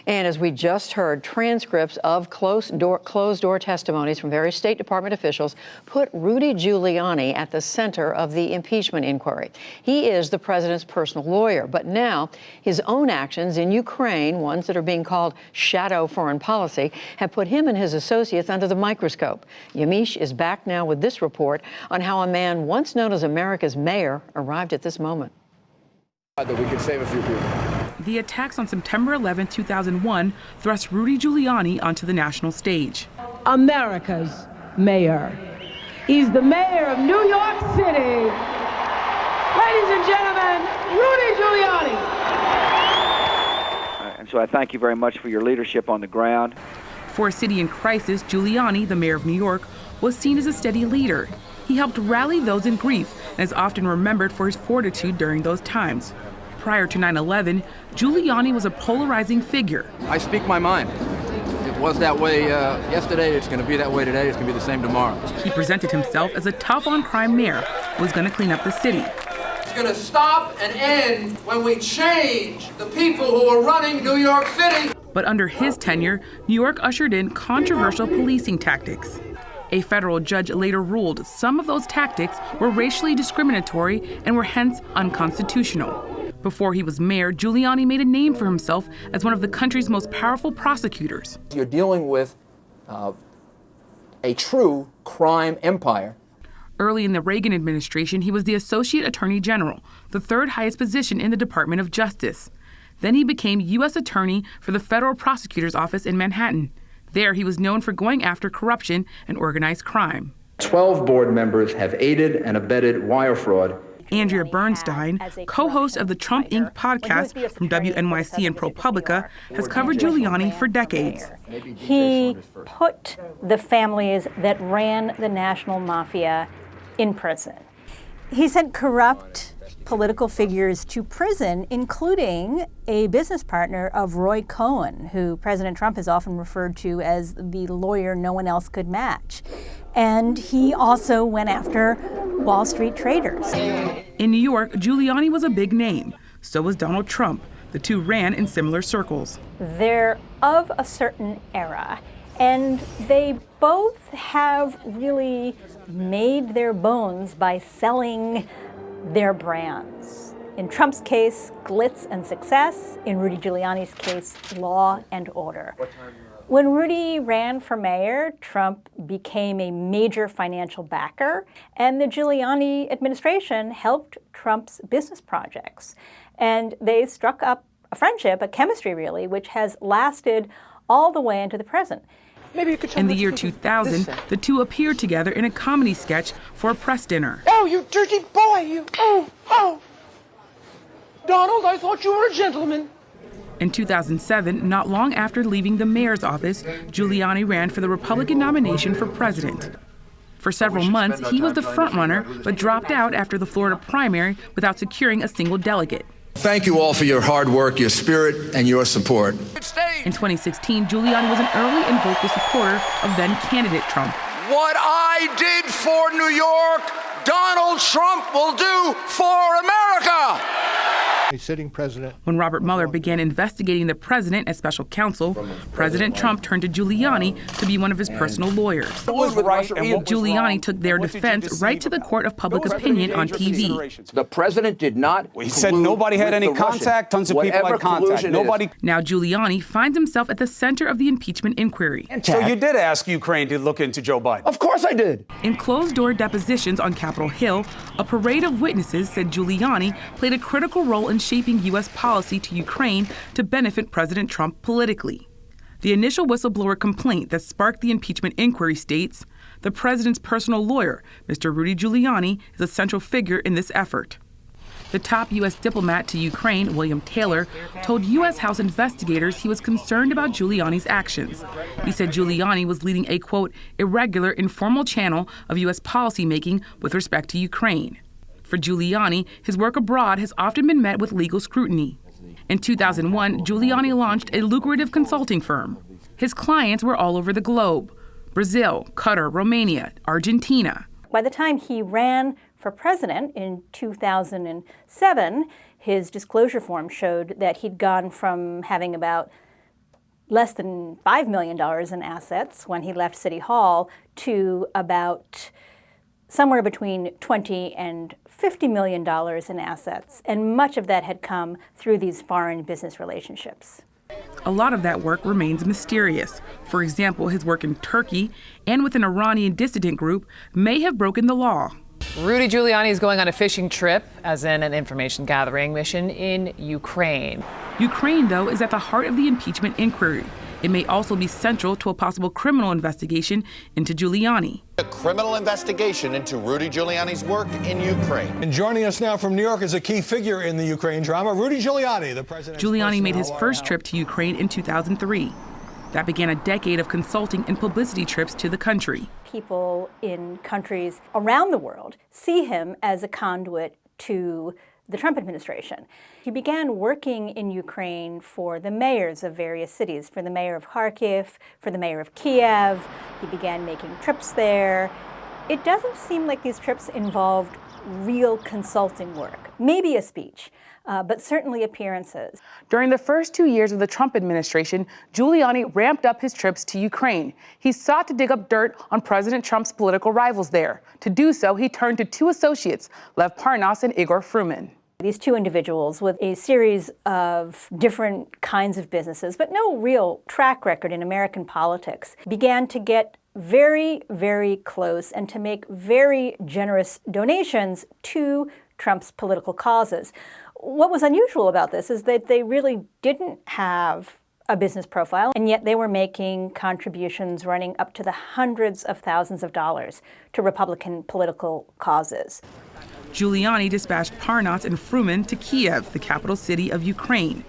And as we just heard, transcripts of closed-door testimonies from various State Department officials put Rudy Giuliani at the center of the impeachment inquiry. He is the president's personal lawyer, but now his own actions in Ukraine, ones that are being called shadow foreign policy, have put him and his associates under the microscope. Yamiche is back now with this report on how a man once known as America's mayor arrived at this moment. That we could save a few people. The attacks on September 11, 2001 thrust Rudy Giuliani onto the national stage. America's mayor. He's the mayor of New York City. Ladies and gentlemen, Rudy Giuliani. And so I thank you very much for your leadership on the ground. For a city in crisis, Giuliani, the mayor of New York, was seen as a steady leader. He helped rally those in grief and is often remembered for his fortitude during those times. Prior to 9/11, Giuliani was a polarizing figure. I speak my mind. It was that way yesterday, it's going to be that way today, it's going to be the same tomorrow. He presented himself as a tough-on-crime mayor who was going to clean up the city. It's going to stop and end when we change the people who are running New York City. But under his tenure, New York ushered in controversial policing tactics. A federal judge later ruled some of those tactics were racially discriminatory and were hence unconstitutional. Before he was mayor, Giuliani made a name for himself as one of the country's most powerful prosecutors. You're dealing with a true crime empire. Early in the Reagan administration, he was the Associate Attorney General, the third highest position in the Department of Justice. Then he became U.S. Attorney for the Federal Prosecutor's Office in Manhattan. There, he was known for going after corruption and organized crime. 12 board members have aided and abetted wire fraud. Andrea Bernstein, co-host of the Trump Inc. podcast from WNYC and ProPublica, has covered Giuliani for decades. He put the families that ran the national mafia in prison. He sent corrupt political figures to prison, including a business partner of Roy Cohn, who President Trump has often referred to as the lawyer no one else could match. And he also went after Wall Street traders. In New York, Giuliani was a big name. So was Donald Trump. The two ran in similar circles. They're of a certain era, and they both have really made their bones by selling their brands. In Trump's case, glitz and success. In Rudy Giuliani's case, law and order. When Rudy ran for mayor, Trump became a major financial backer, and the Giuliani administration helped Trump's business projects. And they struck up a friendship, a chemistry really, which has lasted all the way into the present. In the year 2000, the two appeared together in a comedy sketch for a press dinner. Oh, you dirty boy, you. Oh. Donald, I thought you were a gentleman. In 2007, not long after leaving the mayor's office, Giuliani ran for the Republican nomination for president. For several months, he was the frontrunner, but dropped out after the Florida primary without securing a single delegate. Thank you all for your hard work, your spirit, and your support. In 2016, Giuliani was an early and vocal supporter of then-candidate Trump. What I did for New York, Donald Trump will do for America. A sitting president. When Robert Mueller began investigating the president as special counsel, President Trump turned to Giuliani to be one of his personal lawyers. Giuliani took their defense right to the court of public opinion on TV. The president did not. He said nobody had any contact. Tons of people had contact. Nobody. Now Giuliani finds himself at the center of the impeachment inquiry. So you did ask Ukraine to look into Joe Biden? Of course I did. In closed-door depositions on Capitol Hill, a parade of witnesses said Giuliani played a critical role in shaping U.S. policy to Ukraine to benefit President Trump politically. The initial whistleblower complaint that sparked the impeachment inquiry states, the president's personal lawyer, Mr. Rudy Giuliani, is a central figure in this effort. The top U.S. diplomat to Ukraine, William Taylor, told U.S. House investigators he was concerned about Giuliani's actions. He said Giuliani was leading a, quote, irregular, informal channel of U.S. policymaking with respect to Ukraine. For Giuliani, his work abroad has often been met with legal scrutiny. In 2001, Giuliani launched a lucrative consulting firm. His clients were all over the globe: Brazil, Qatar, Romania, Argentina. By the time he ran for president in 2007, his disclosure form showed that he'd gone from having about less than $5 million in assets when he left City Hall to about somewhere between $20 and $50 million in assets. And much of that had come through these foreign business relationships. A lot of that work remains mysterious. For example, his work in Turkey and with an Iranian dissident group may have broken the law. Rudy Giuliani is going on a fishing trip, as in an information gathering mission in Ukraine. Ukraine, though, is at the heart of the impeachment inquiry. It may also be central to a possible criminal investigation into Giuliani. A criminal investigation into Rudy Giuliani's work in Ukraine. And joining us now from New York is a key figure in the Ukraine drama, Rudy Giuliani, the president. Giuliani made his first trip to Ukraine in 2003. That began a decade of consulting and publicity trips to the country. People in countries around the world see him as a conduit to the Trump administration. He began working in Ukraine for the mayors of various cities, for the mayor of Kharkiv, for the mayor of Kiev. He began making trips there. It doesn't seem like these trips involved real consulting work, maybe a speech, but certainly appearances. During the first 2 years of the Trump administration, Giuliani ramped up his trips to Ukraine. He sought to dig up dirt on President Trump's political rivals there. To do so, he turned to two associates, Lev Parnas and Igor Fruman. These two individuals with a series of different kinds of businesses, but no real track record in American politics, began to get very, very close and to make very generous donations to Trump's political causes. What was unusual about this is that they really didn't have a business profile, and yet they were making contributions running up to the hundreds of thousands of dollars to Republican political causes. Giuliani dispatched Parnas and Fruman to Kiev, the capital city of Ukraine.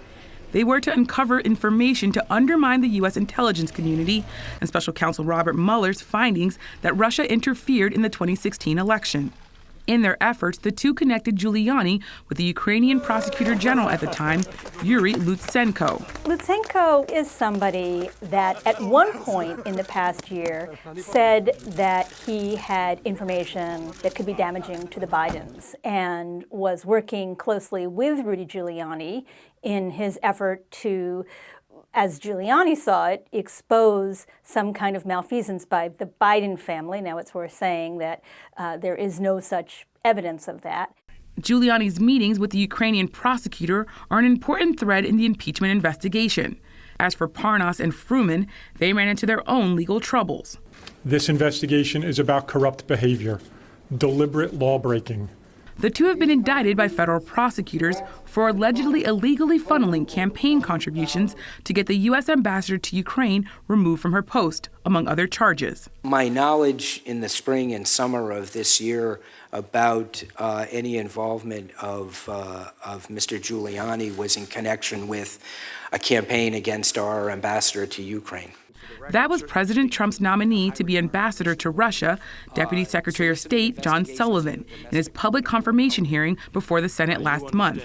They were to uncover information to undermine the U.S. intelligence community and Special Counsel Robert Mueller's findings that Russia interfered in the 2016 election. In their efforts, the two connected Giuliani with the Ukrainian prosecutor general at the time, Yuri Lutsenko. Lutsenko is somebody that at one point in the past year said that he had information that could be damaging to the Bidens and was working closely with Rudy Giuliani in his effort to, as Giuliani saw it, expose some kind of malfeasance by the Biden family. Now it's worth saying that there is no such evidence of that. Giuliani's meetings with the Ukrainian prosecutor are an important thread in the impeachment investigation. As for Parnas and Fruman, they ran into their own legal troubles. This investigation is about corrupt behavior, deliberate law-breaking. The two have been indicted by federal prosecutors for allegedly illegally funneling campaign contributions to get the U.S. ambassador to Ukraine removed from her post, among other charges. My knowledge in the spring and summer of this year about any involvement of Mr. Giuliani was in connection with a campaign against our ambassador to Ukraine. That was President Trump's nominee to be ambassador to Russia, Deputy Secretary of State John Sullivan, in his public confirmation hearing before the Senate last month.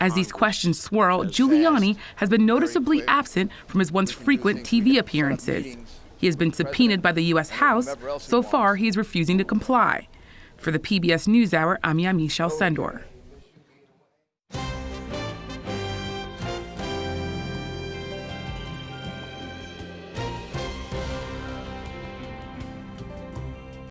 As these questions swirl, Giuliani has been noticeably absent from his once frequent TV appearances. He has been subpoenaed by the U.S. House. So far, he is refusing to comply. For the PBS NewsHour, I'm Yamiche Alcindor.